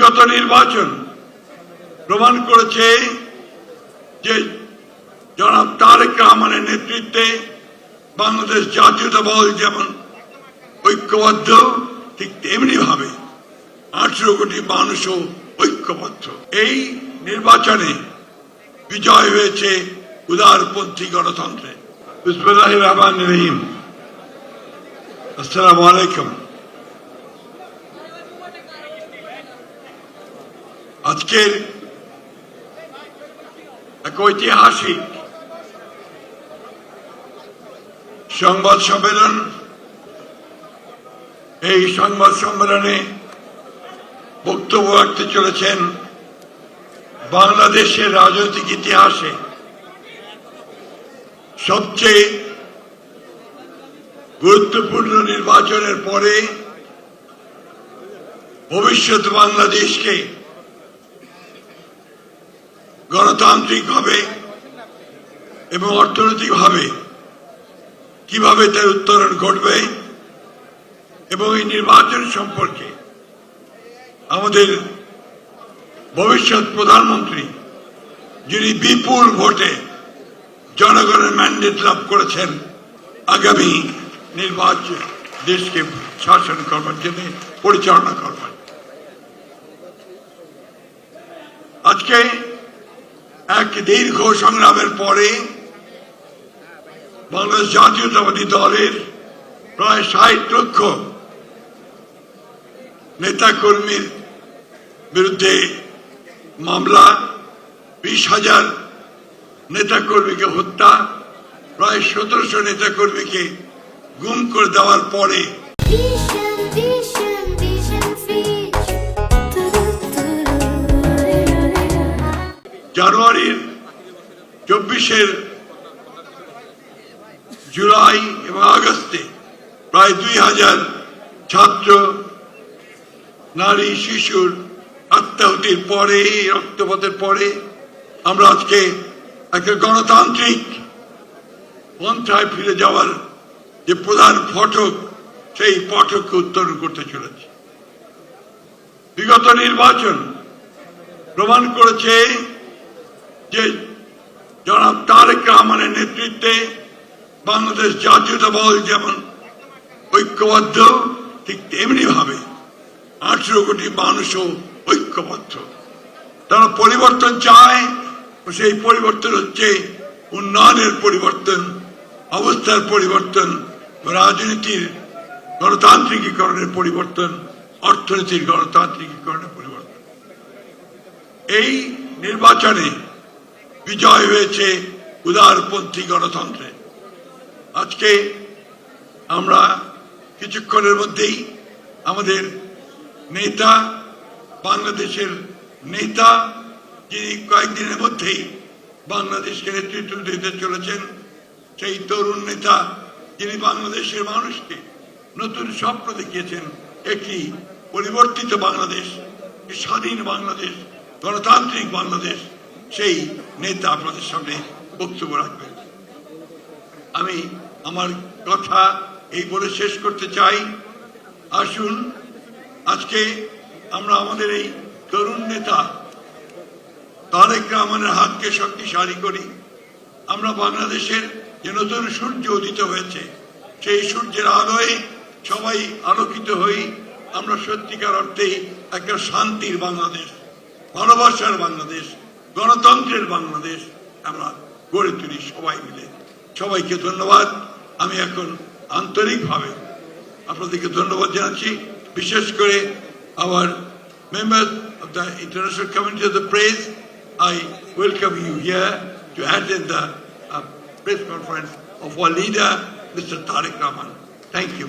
বিগত নির্বাচন প্রমাণ করেছে যে জনাব তারেক রহমানের নেতৃত্বে বাংলাদেশ জাতীয়তাবাদ যেমন ঐক্যবদ্ধ, ঠিক তেমনি ভাবে 18 কোটি মানুষও ঐক্যবদ্ধ। এই নির্বাচনে বিজয় হয়েছে উদারপন্থী গণতন্ত্রে। বিসমিল্লাহির রহমানির রহিম। আসসালামু আলাইকুম। আজকের এক ঐতিহাসিক সংবাদ সম্মেলন। এই সংবাদ সম্মেলনে বক্তব্য রাখতে চলেছেন বাংলাদেশের রাজনৈতিক ইতিহাসে সবচেয়ে গুরুত্বপূর্ণ নির্বাচনের পরে ভবিষ্যৎ বাংলাদেশকে গণতান্ত্রিকভাবে এবং অর্থনৈতিকভাবে কিভাবে তার উত্তরণ ঘটবে এবং এই নির্বাচন সম্পর্কে আমাদের ভবিষ্যৎ প্রধানমন্ত্রী, যিনি বিপুল ভোটে জনগণের ম্যান্ডেট লাভ করেছেন আগামী নির্বাচন দেশকে শাসন করবার জন্য, পরিচালনা করবার। আজকে এক দীর্ঘ সংগ্রামের পরে বাংলাদেশ জাতীয়তাবাদী দলের প্রায় 60 লক্ষ নেতাকর্মীর বিরুদ্ধে মামলা, 20,000 নেতাকর্মীকে হত্যা, প্রায় 1700 নেতাকর্মীকে গুম করে দেওয়ার পরে জানুয়ারির 24 জুলাই এবং আগস্টে প্রায় 2000 ছাত্র, নারী, শিশুর আত্মাহুতির পরে, রক্তপাতের পরে আমরা আজকে একটা গণতান্ত্রিক পন্থায় ফিরে যাওয়ার যে প্রধান ফটক, সেই ফটককে উত্তরণ করতে চলেছে। বিগত নির্বাচন প্রমাণ করেছে যে জনাব তারেক রহমানের নেতৃত্বে বাংলাদেশ জাতীয়তাবাদ যেমন ঐক্যবদ্ধ, ঠিক তেমনি ভাবে 18 কোটি মানুষও ঐক্যবদ্ধ। তারা পরিবর্তন চায়, সেই পরিবর্তন হচ্ছে উন্নয়নের পরিবর্তন, অবস্থার পরিবর্তন, রাজনীতির গণতান্ত্রিকীকরণের পরিবর্তন, অর্থনীতির গণতান্ত্রিকীকরণের পরিবর্তন। এই নির্বাচনে বিজয় হয়েছে উদারপন্থী গণতন্ত্রে। আজকে আমরা কিছুক্ষণের মধ্যেই আমাদের নেতা, বাংলাদেশের নেতা, যিনি কয়েকদিনের মধ্যেই বাংলাদেশকে নেতৃত্ব দিতে চলেছেন, সেই তরুণ নেতা, যিনি বাংলাদেশের মানুষকে নতুন স্বপ্ন দেখিয়েছেন, একটি পরিবর্তিত বাংলাদেশ, স্বাধীন বাংলাদেশ, গণতান্ত্রিক বাংলাদেশ, সেই নেতা আপনাদের সামনে বক্তব্য রাখবেন। আমি আমার কথা এই বলে শেষ করতে চাই, আসুন আজকে আমরা আমাদের এই তরুণ নেতা তারেক রহমানের হাতকে শক্তিশালী করি। আমরা বাংলাদেশের যে নতুন সূর্য উদিত হয়েছে, সেই সূর্যের আলোয় সবাই আলোকিত হই। আমরা সত্যিকার অর্থেই একটা শান্তির বাংলাদেশ, ভালোবাসার বাংলাদেশ, গণতন্ত্রের বাংলাদেশ আমরা গড়ে তুলি সবাই মিলে। সবাইকে ধন্যবাদ। আমি এখন আন্তরিকভাবে আপনাদেরকে ধন্যবাদ জানাচ্ছি, বিশেষ করে our members of the International Community of the Press. I welcome you here to attend the press conference of our leader, Mr. Tariq Rahman. Thank you.